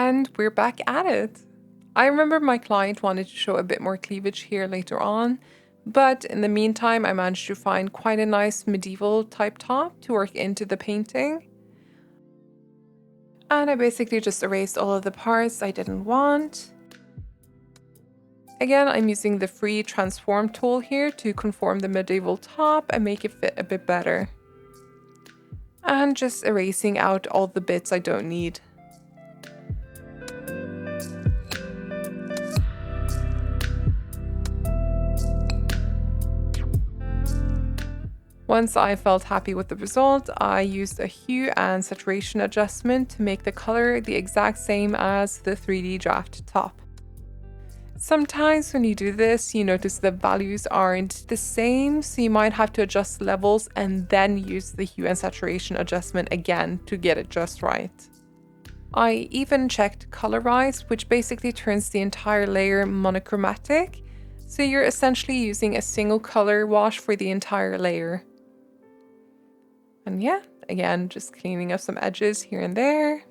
And we're back at it. I remember my client wanted to show a bit more cleavage here later on, but in the meantime I managed to find quite a nice medieval type top to work into the painting. And I basically just erased all of the parts I didn't want. Again, I'm using the free transform tool here to conform the medieval top and make it fit a bit better. And just erasing out all the bits I don't need. Once I felt happy with the result, I used a hue and saturation adjustment to make the color the exact same as the 3D draft top. Sometimes when you do this, you notice the values aren't the same, so you might have to adjust levels and then use the hue and saturation adjustment again to get it just right. I even checked colorize, which basically turns the entire layer monochromatic, so you're essentially using a single color wash for the entire layer. And yeah, again, just cleaning up some edges here and there.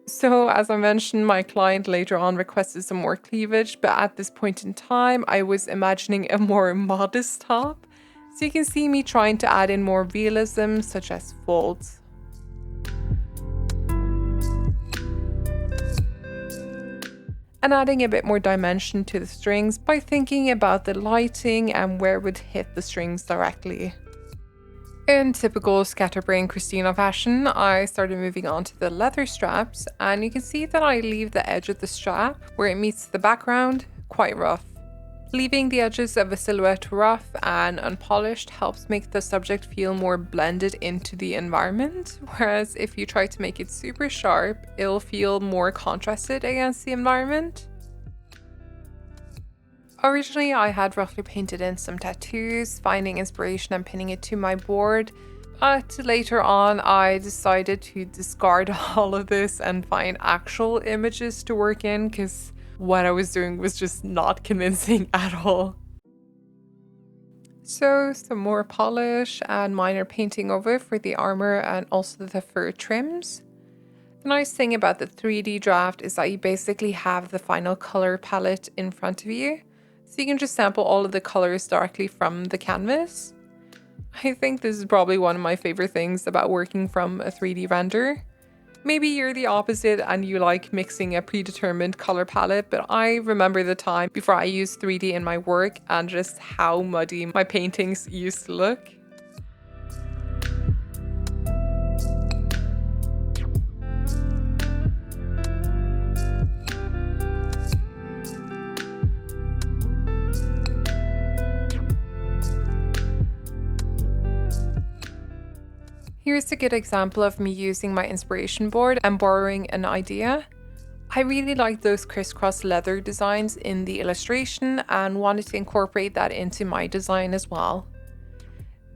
So as I mentioned, my client later on requested some more cleavage, but at this point in time, I was imagining a more modest top. So you can see me trying to add in more realism, such as folds. And adding a bit more dimension to the strings by thinking about the lighting and where it would hit the strings directly. In typical scatterbrain Christina fashion, I started moving on to the leather straps, and you can see that I leave the edge of the strap, where it meets the background, quite rough. Leaving the edges of a silhouette rough and unpolished helps make the subject feel more blended into the environment, whereas if you try to make it super sharp, it'll feel more contrasted against the environment. Originally, I had roughly painted in some tattoos, finding inspiration and pinning it to my board, but later on I decided to discard all of this and find actual images to work in because what I was doing was just not convincing at all. So some more polish and minor painting over for the armor and also the fur trims. The nice thing about the 3D draft is that you basically have the final color palette in front of you. So you can just sample all of the colors directly from the canvas. I think this is probably one of my favorite things about working from a 3D render. Maybe you're the opposite and you like mixing a predetermined color palette, but I remember the time before I used 3D in my work and just how muddy my paintings used to look. Here's a good example of me using my inspiration board and borrowing an idea. I really like those crisscross leather designs in the illustration and wanted to incorporate that into my design as well.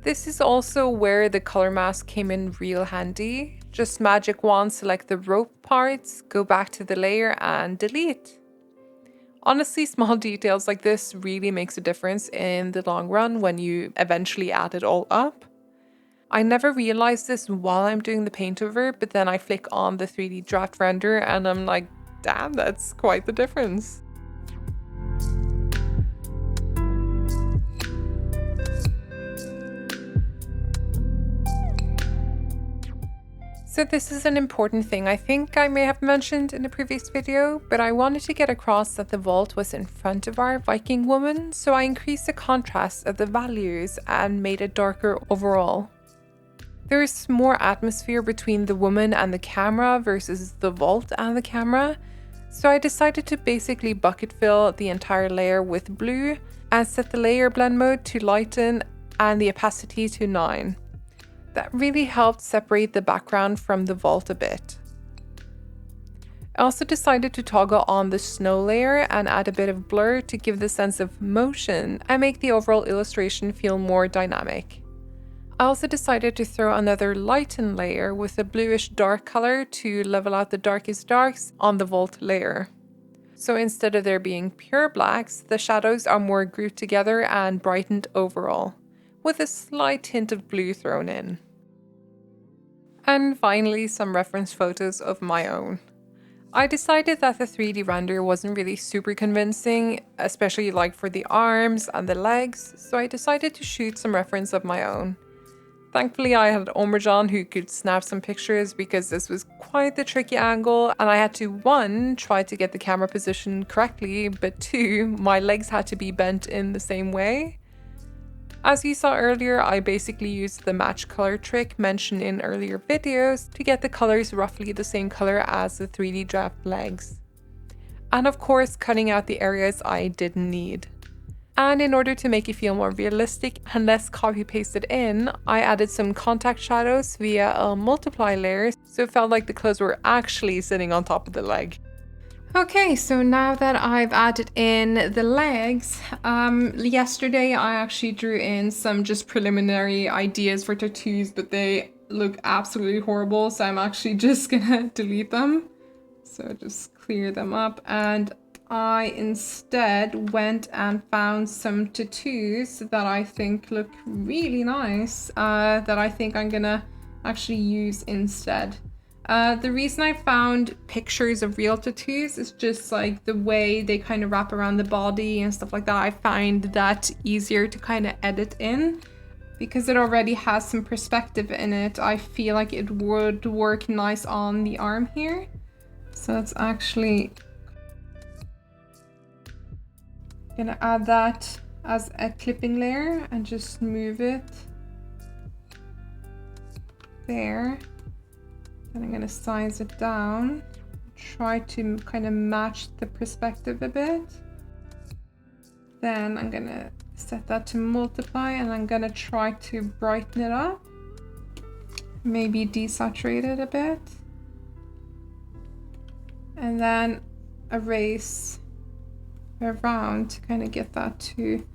This is also where the color mask came in real handy. Just magic wand, select the rope parts, go back to the layer and delete. Honestly, small details like this really makes a difference in the long run when you eventually add it all up. I never realized this while I'm doing the Paintover, but then I flick on the 3D draft render and I'm like, damn, that's quite the difference. So this is an important thing I think I may have mentioned in a previous video, but I wanted to get across that the vault was in front of our Viking woman, so I increased the contrast of the values and made it darker overall. There's more atmosphere between the woman and the camera versus the vault and the camera, so I decided to basically bucket fill the entire layer with blue and set the layer blend mode to lighten and the opacity to 9. That really helped separate the background from the vault a bit. I also decided to toggle on the snow layer and add a bit of blur to give the sense of motion and make the overall illustration feel more dynamic. I also decided to throw another lighten layer with a bluish dark color to level out the darkest darks on the vault layer. So instead of there being pure blacks, the shadows are more grouped together and brightened overall, with a slight hint of blue thrown in. And finally, some reference photos of my own. I decided that the 3D render wasn't really super convincing, especially like for the arms and the legs, so I decided to shoot some reference of my own. Thankfully, I had Omercan who could snap some pictures because this was quite the tricky angle, and I had to 1, try to get the camera position correctly, but 2, my legs had to be bent in the same way. As you saw earlier, I basically used the match color trick mentioned in earlier videos to get the colors roughly the same color as the 3D draft legs. And of course, cutting out the areas I didn't need. And in order to make it feel more realistic and less copy-pasted in, I added some contact shadows via a multiply layer, so it felt like the clothes were actually sitting on top of the leg. Okay, so now that I've added in the legs, yesterday I actually drew in some just preliminary ideas for tattoos, but they look absolutely horrible, so I'm actually just gonna delete them. So just clear them up, and I instead went and found some tattoos that I think look really nice, that I think I'm gonna actually use instead. The reason I found pictures of real tattoos is just like the way they kind of wrap around the body and stuff like that. I find that easier to kind of edit in because it already has some perspective in it. I feel like it would work nice on the arm here. So let's actually gonna add that as a clipping layer and just move it there. And I'm gonna size it down, try to kind of match the perspective a bit. Then I'm gonna set that to multiply, and I'm gonna try to brighten it up, maybe desaturate it a bit, and then erase around to kind of get that to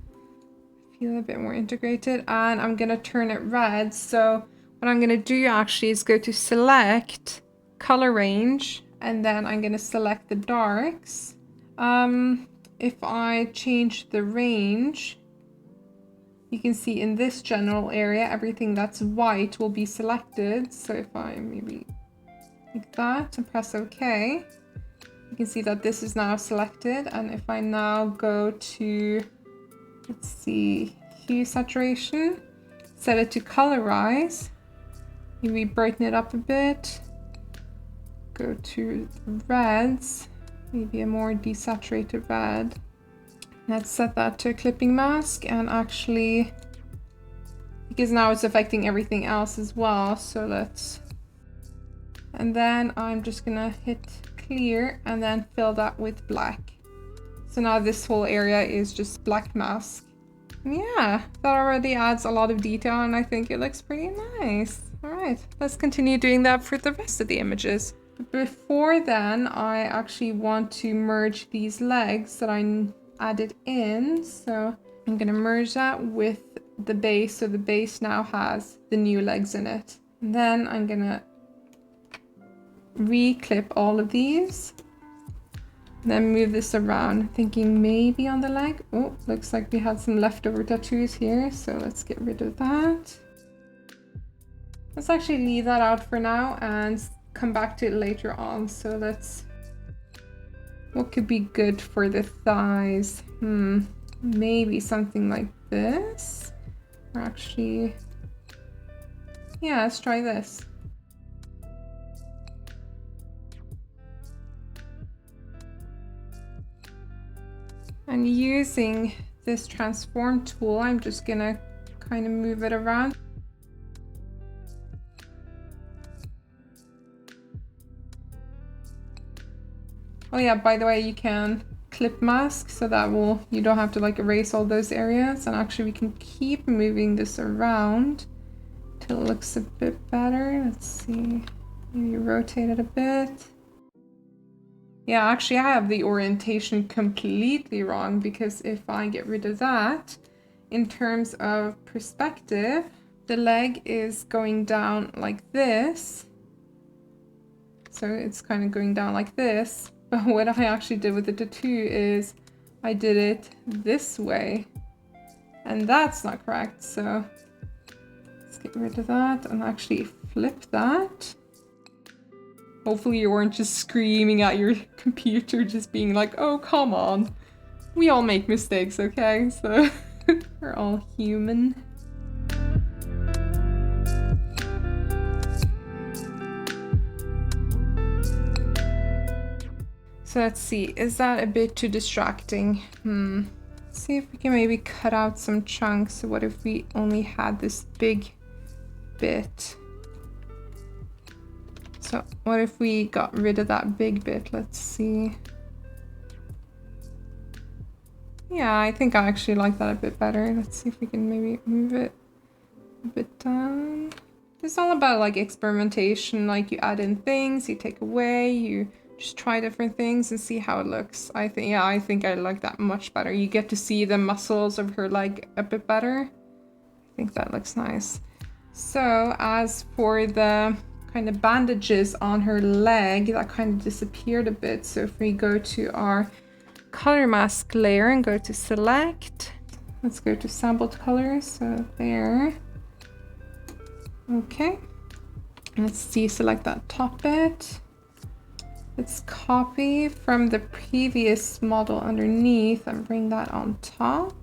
feel a bit more integrated. And I'm gonna turn it red, so what I'm gonna do actually is go to select color range, and then I'm gonna select the darks. If I change the range, you can see in this general area, everything that's white will be selected. So if I maybe like that and press OK, you can see that this is now selected. And if I now go to, let's see, hue saturation, set it to colorize, maybe brighten it up a bit, go to reds, maybe a more desaturated red. Let's set that to a clipping mask, and actually, because now it's affecting everything else as well, so let's, and then I'm just gonna hit clear and then fill that with black. So now this whole area is just black mask. Yeah, that already adds a lot of detail, and I think it looks pretty nice. All right, let's continue doing that for the rest of the images. But before then, I actually want to merge these legs that I added in. So I'm gonna merge that with the base, so the base now has the new legs in it. And then I'm gonna re-clip all of these. Then move this around, thinking maybe on the leg. Oh, looks like we had some leftover tattoos here, so let's get rid of that. Let's actually leave that out for now and come back to it later on. So let's, what could be good for the thighs? Maybe something like this. Or actually, yeah, let's try this. And using this transform tool, I'm just gonna kind of move it around. Oh yeah, by the way, you can clip mask, so that will, you don't have to like erase all those areas. And actually we can keep moving this around till it looks a bit better. Let's see, maybe rotate it a bit. Yeah, actually I have the orientation completely wrong, because if I get rid of that, in terms of perspective, the leg is going down like this. So it's kind of going down like this. But what I actually did with the tattoo is I did it this way. And that's not correct. So let's get rid of that and actually flip that. Hopefully you weren't just screaming at your computer, just being like, oh, come on. We all make mistakes, okay? So we're all human. So let's see, is that a bit too distracting? Let's see if we can maybe cut out some chunks. What if we only had this big bit? So what if we got rid of that big bit? Let's see. Yeah, I think I actually like that a bit better. Let's see if we can maybe move it a bit down. It's all about like experimentation, like you add in things, you take away, you just try different things and see how it looks. I think I like that much better. You get to see the muscles of her leg a bit better. I think that looks nice. So as for the kind of bandages on her leg, that kind of disappeared a bit. So if we go to our color mask layer and go to select, let's go to sampled colors, so there. Okay, let's deselect that top bit. Let's copy from the previous model underneath and bring that on top.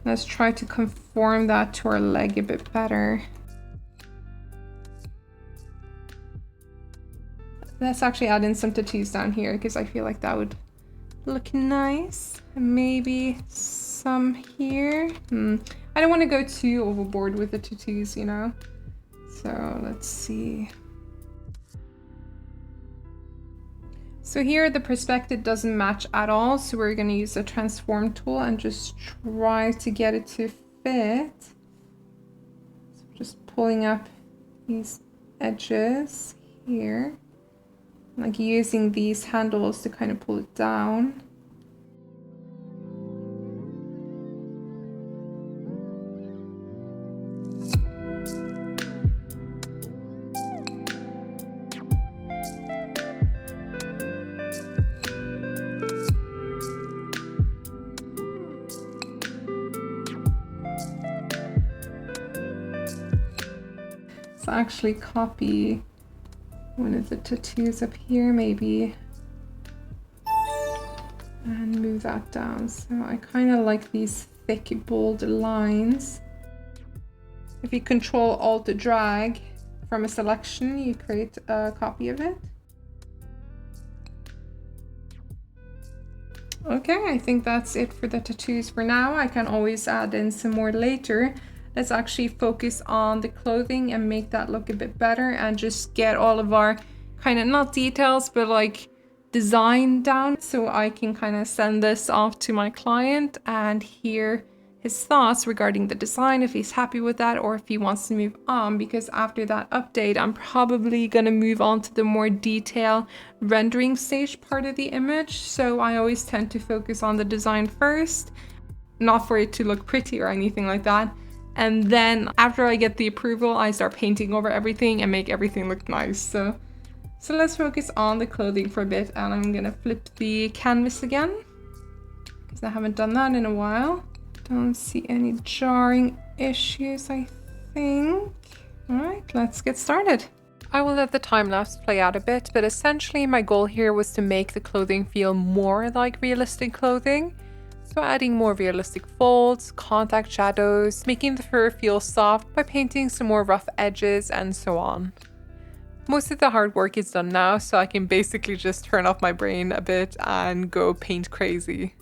Let's try to conform that to our leg a bit better. Let's actually add in some tattoos down here because I feel like that would look nice. Maybe some here. I don't want to go too overboard with the tattoos, you know? So let's see. So here the perspective doesn't match at all, so we're going to use the transform tool and just try to get it to fit. So just pulling up these edges here, like using these handles to kind of pull it down. So actually copy one of the tattoos up here maybe and move that down. So I kind of like these thick bold lines. If you Control Alt drag from a selection, you create a copy of it. Okay, I think that's it for the tattoos for now. I can always add in some more later. Let's actually focus on the clothing and make that look a bit better and just get all of our kind of, not details, but like design down, so I can kind of send this off to my client and hear his thoughts regarding the design, if he's happy with that or if he wants to move on, because after that update I'm probably going to move on to the more detail rendering stage part of the image. So I always tend to focus on the design first, not for it to look pretty or anything like that. And then after I get the approval, I start painting over everything and make everything look nice. So let's focus on the clothing for a bit, and I'm gonna flip the canvas again because I haven't done that in a while. Don't see any jarring issues, I think. All right, let's get started. I will let the time lapse play out a bit, but essentially my goal here was to make the clothing feel more like realistic clothing. So adding more realistic folds, contact shadows, making the fur feel soft by painting some more rough edges and so on. Most of the hard work is done now, so I can basically just turn off my brain a bit and go paint crazy.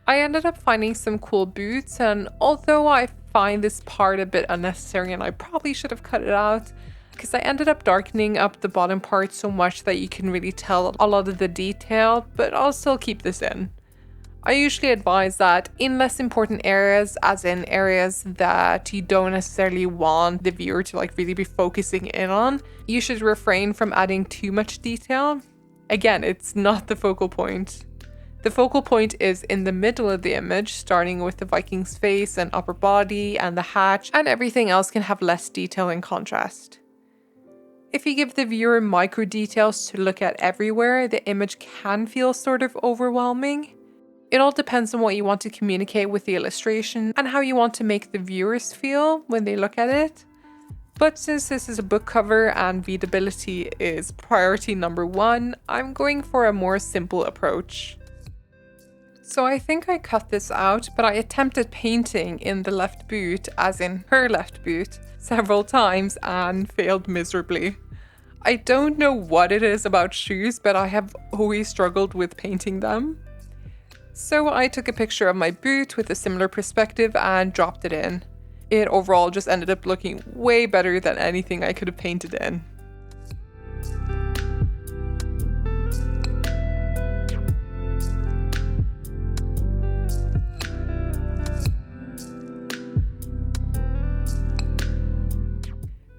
I ended up finding some cool boots, and although I find this part a bit unnecessary and I probably should have cut it out, because I ended up darkening up the bottom part so much that you can really tell a lot of the detail, but I'll still keep this in. I usually advise that in less important areas, as in areas that you don't necessarily want the viewer to like really be focusing in on, you should refrain from adding too much detail. Again, it's not the focal point. The focal point is in the middle of the image, starting with the Viking's face and upper body and the hatch, and everything else can have less detail and contrast. If you give the viewer micro details to look at everywhere, the image can feel sort of overwhelming. It all depends on what you want to communicate with the illustration and how you want to make the viewers feel when they look at it. But since this is a book cover and readability is priority number one, I'm going for a more simple approach. So I think I cut this out, but I attempted painting in the left boot, as in her left boot, several times and failed miserably. I don't know what it is about shoes, but I have always struggled with painting them. So I took a picture of my boot with a similar perspective and dropped it in. It overall just ended up looking way better than anything I could have painted in.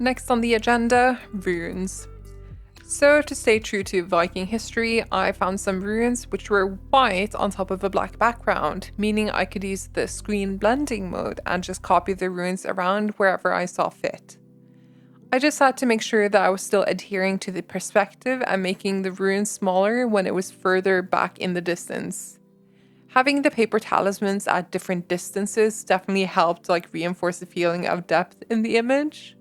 Next on the agenda, runes. So to stay true to Viking history, I found some runes which were white on top of a black background, meaning I could use the screen blending mode and just copy the runes around wherever I saw fit. I just had to make sure that I was still adhering to the perspective and making the runes smaller when it was further back in the distance. Having the paper talismans at different distances definitely helped reinforce the feeling of depth in the image.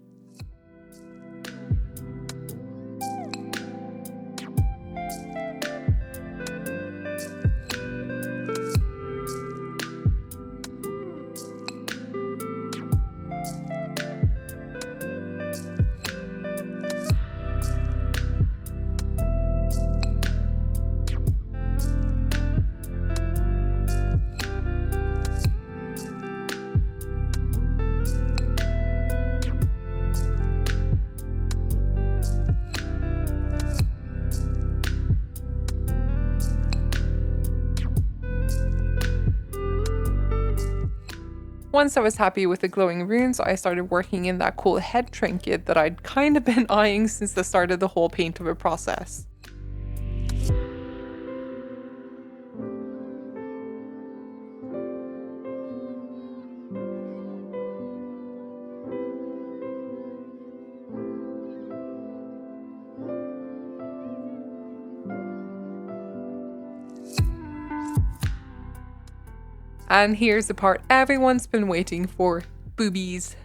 Once I was happy with the glowing runes, I started working in that cool head trinket that I'd kind of been eyeing since the start of the whole Paintover process. And here's the part everyone's been waiting for, boobies.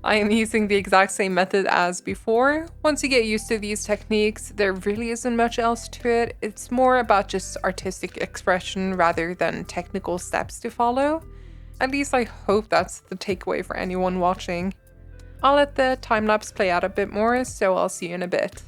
I am using the exact same method as before. Once you get used to these techniques, there really isn't much else to it. It's more about just artistic expression rather than technical steps to follow. At least I hope that's the takeaway for anyone watching. I'll let the time-lapse play out a bit more, so I'll see you in a bit.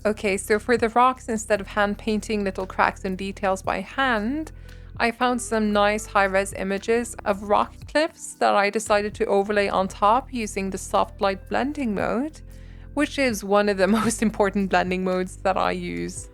Okay, so for the rocks, instead of hand painting little cracks and details by hand, I found some nice high-res images of rock cliffs that I decided to overlay on top using the soft light blending mode, which is one of the most important blending modes that I use.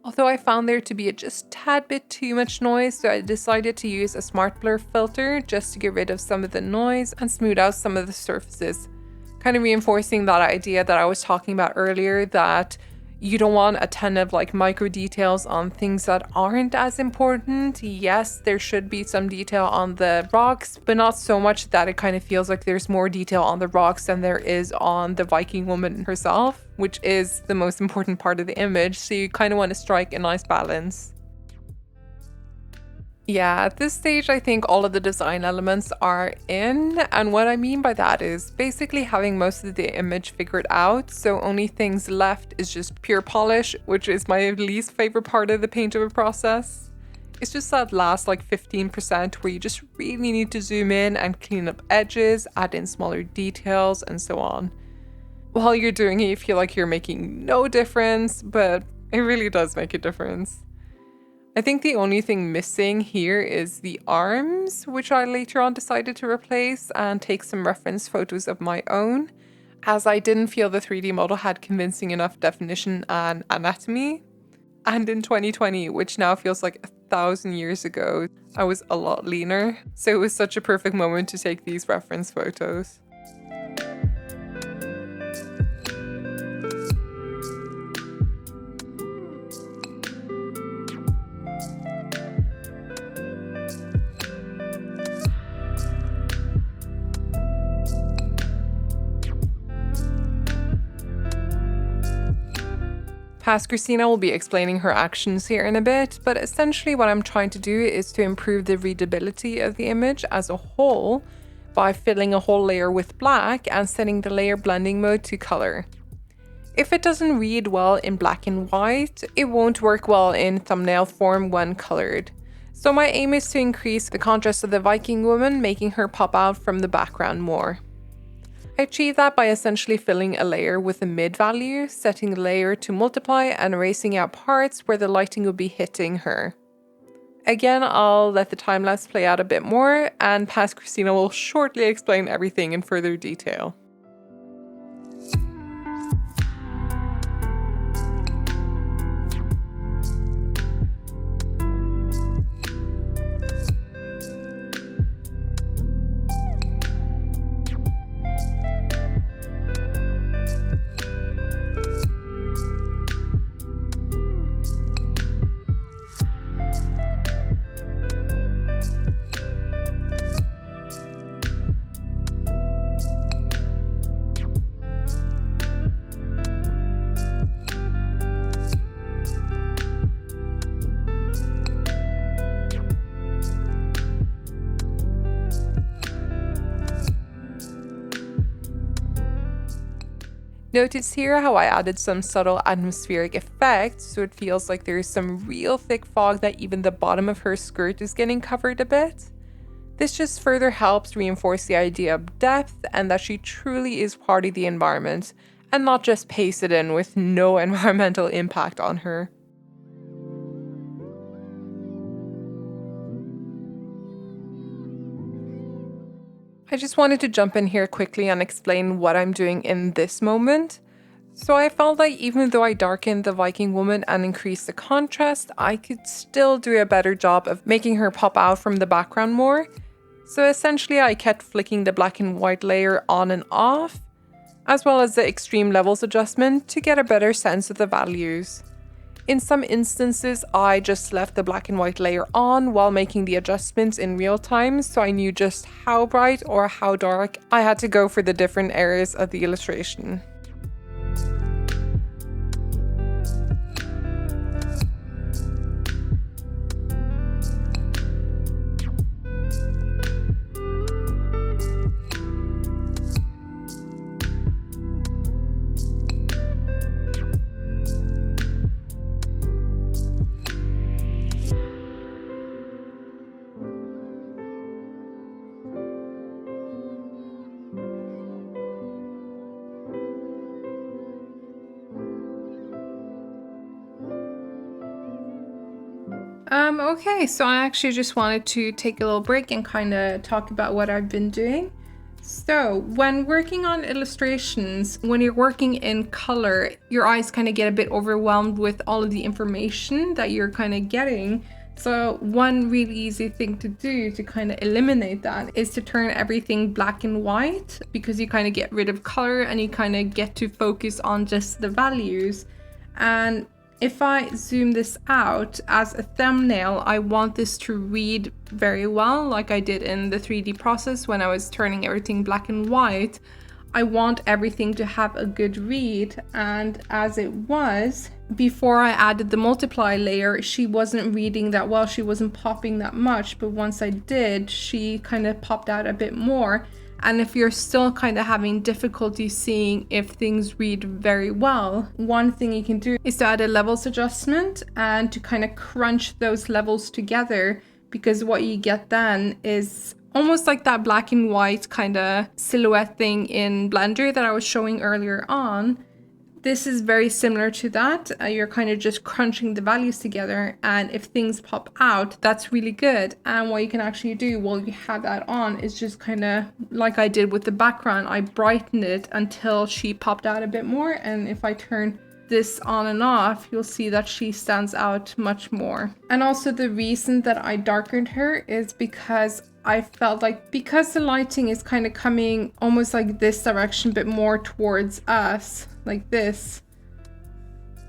Although I found there to be just a tad bit too much noise, so I decided to use a smart blur filter just to get rid of some of the noise and smooth out some of the surfaces. Kind of reinforcing that idea that I was talking about earlier, that you don't want a ton of like micro details on things that aren't as important. Yes, there should be some detail on the rocks, but not so much that it kind of feels like there's more detail on the rocks than there is on the Viking woman herself, which is the most important part of the image. So you kind of want to strike a nice balance. Yeah, at this stage, I think all of the design elements are in. And what I mean by that is basically having most of the image figured out. So only things left is just pure polish, which is my least favorite part of the Paintover process. It's just that last like 15% where you just really need to zoom in and clean up edges, add in smaller details, and so on. While you're doing it, you feel like you're making no difference, but it really does make a difference. I think the only thing missing here is the arms, which I later on decided to replace and take some reference photos of my own, as I didn't feel the 3D model had convincing enough definition and anatomy. And in 2020, which now feels like 1,000 years ago, I was a lot leaner, so it was such a perfect moment to take these reference photos. Past Christina will be explaining her actions here in a bit, but essentially what I'm trying to do is to improve the readability of the image as a whole by filling a whole layer with black and setting the layer blending mode to color. If it doesn't read well in black and white, it won't work well in thumbnail form when colored. So my aim is to increase the contrast of the Viking woman, making her pop out from the background more. I achieve that by essentially filling a layer with a mid value, setting the layer to multiply and erasing out parts where the lighting will be hitting her. Again, I'll let the time-lapse play out a bit more, and Past Christina will shortly explain everything in further detail. Notice here how I added some subtle atmospheric effects, so it feels like there's some real thick fog that even the bottom of her skirt is getting covered a bit. This just further helps reinforce the idea of depth and that she truly is part of the environment and not just pasted in with no environmental impact on her. I just wanted to jump in here quickly and explain what I'm doing in this moment. So I felt like even though I darkened the Viking woman and increased the contrast, I could still do a better job of making her pop out from the background more. So essentially I kept flicking the black and white layer on and off, as well as the extreme levels adjustment to get a better sense of the values. In some instances, I just left the black and white layer on while making the adjustments in real time, so I knew just how bright or how dark I had to go for the different areas of the illustration. Okay, so I actually just wanted to take a little break and kind of talk about what I've been doing. So when working on illustrations, when you're working in color, your eyes kind of get a bit overwhelmed with all of the information that you're kind of getting. So one really easy thing to do to kind of eliminate that is to turn everything black and white, because you kind of get rid of color and you kind of get to focus on just the values. And if I zoom this out as a thumbnail, I want this to read very well, like I did in the 3D process when I was turning everything black and white. I want everything to have a good read, and as it was, before I added the multiply layer, she wasn't reading that well, she wasn't popping that much, but once I did, she kind of popped out a bit more. And if you're still kind of having difficulty seeing if things read very well, one thing you can do is to add a levels adjustment and to kind of crunch those levels together, because what you get then is almost like that black and white kind of silhouette thing in Blender that I was showing earlier on. This is very similar to that. You're kind of just crunching the values together, and if things pop out, that's really good. And what you can actually do while you have that on is just kind of like I did with the background, I brightened it until she popped out a bit more, and if I turn this on and off, you'll see that she stands out much more. And also the reason that I darkened her is because I felt like, because the lighting is kind of coming almost like this direction, but more towards us, like this,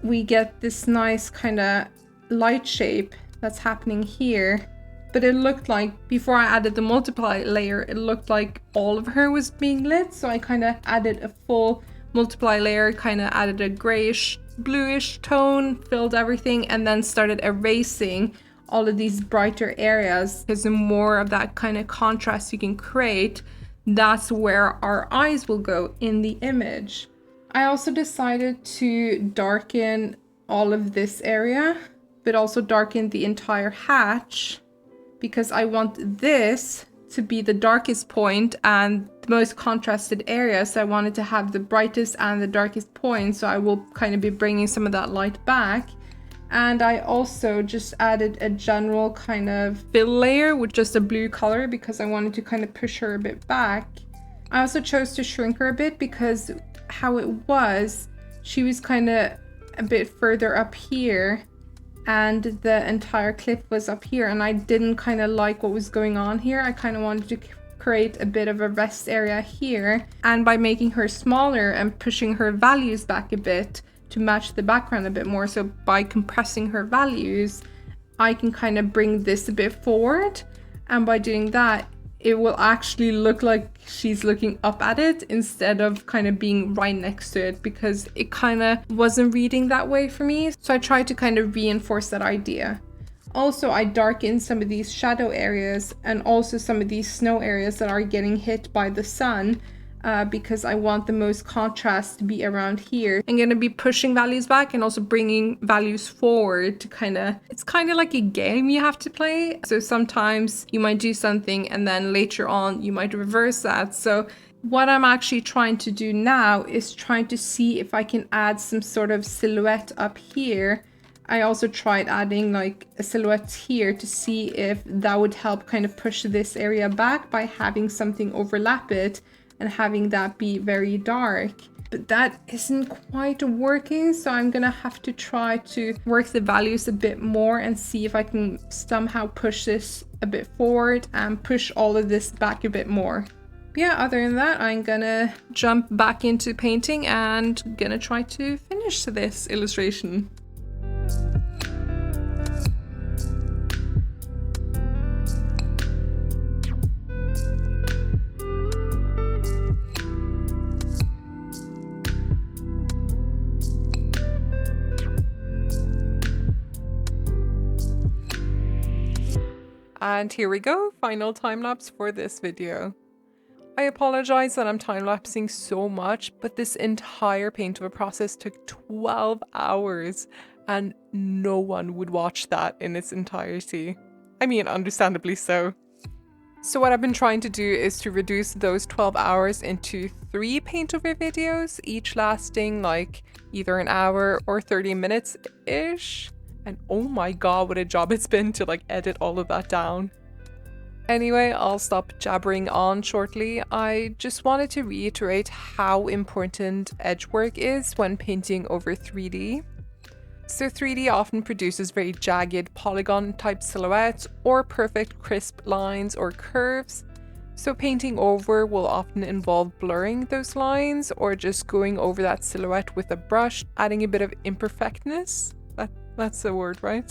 we get this nice kind of light shape that's happening here. But it looked like, before I added the multiply layer, it looked like all of her was being lit. So I kind of added a full multiply layer, kind of added a grayish, bluish tone, filled everything, and then started erasing all of these brighter areas, because the more of that kind of contrast you can create, that's where our eyes will go in the image. I also decided to darken all of this area, but also darken the entire hatch, because I want this to be the darkest point and the most contrasted area. So I wanted to have the brightest and the darkest point, so I will kind of be bringing some of that light back. And I also just added a general kind of fill layer with just a blue color, because I wanted to kind of push her a bit back. I also chose to shrink her a bit, because how it was, she was kind of a bit further up here and the entire cliff was up here, and I didn't kind of like what was going on here. I kind of wanted to create a bit of a rest area here, and by making her smaller and pushing her values back a bit to match the background a bit more, so by compressing her values, I can kind of bring this a bit forward, and by doing that, it will actually look like she's looking up at it instead of kind of being right next to it, because it kind of wasn't reading that way for me. So I tried to kind of reinforce that idea. Also, I darkened some of these shadow areas and also some of these snow areas that are getting hit by the sun, because I want the most contrast to be around here. I'm going to be pushing values back and also bringing values forward to kind of, it's kind of like a game you have to play. So sometimes you might do something and then later on you might reverse that. So what I'm actually trying to do now is trying to see if I can add some sort of silhouette up here. I also tried adding like a silhouette here to see if that would help kind of push this area back by having something overlap it and having that be very dark. But that isn't quite working, so I'm gonna have to try to work the values a bit more and see if I can somehow push this a bit forward and push all of this back a bit more. But yeah, other than that, I'm gonna jump back into painting and gonna try to finish this illustration. And here we go, final time lapse for this video. I apologize that I'm time lapsing so much, but this entire Paintover process took 12 hours and no one would watch that in its entirety. I mean, understandably so. So what I've been trying to do is to reduce those 12 hours into 3 Paintover videos, each lasting like either an hour or 30 minutes-ish. And oh my god, what a job it's been to like edit all of that down. Anyway, I'll stop jabbering on shortly. I just wanted to reiterate how important edge work is when painting over 3D. So 3D often produces very jagged polygon type silhouettes or perfect crisp lines or curves. So painting over will often involve blurring those lines or just going over that silhouette with a brush, adding a bit of imperfectness. That's the word, right?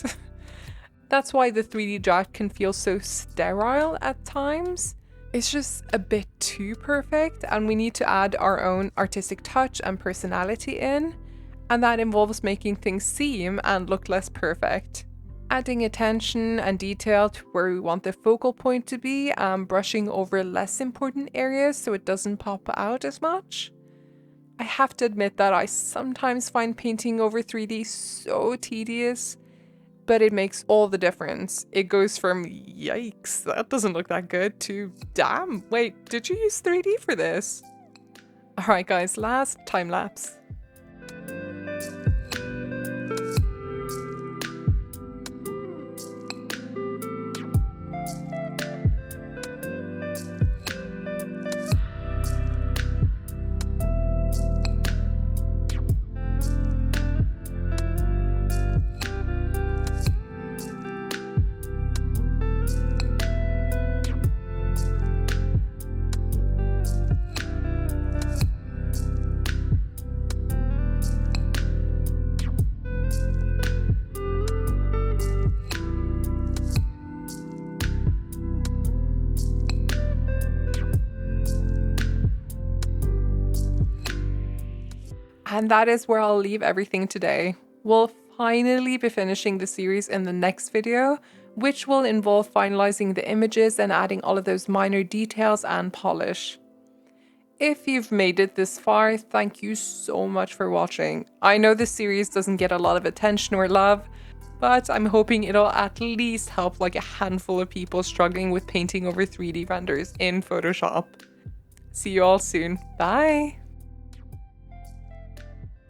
That's why the 3D draft can feel so sterile at times. It's just a bit too perfect, and we need to add our own artistic touch and personality in, and that involves making things seem and look less perfect. Adding attention and detail to where we want the focal point to be and brushing over less important areas so it doesn't pop out as much. I have to admit that I sometimes find painting over 3D so tedious, but it makes all the difference. It goes from, yikes, that doesn't look that good, to, damn, wait, did you use 3D for this? Alright guys, last time lapse. And that is where I'll leave everything today. We'll finally be finishing the series in the next video, which will involve finalizing the images and adding all of those minor details and polish. If you've made it this far, thank you so much for watching. I know this series doesn't get a lot of attention or love, but I'm hoping it'll at least help like a handful of people struggling with painting over 3D renders in Photoshop. See you all soon. Bye!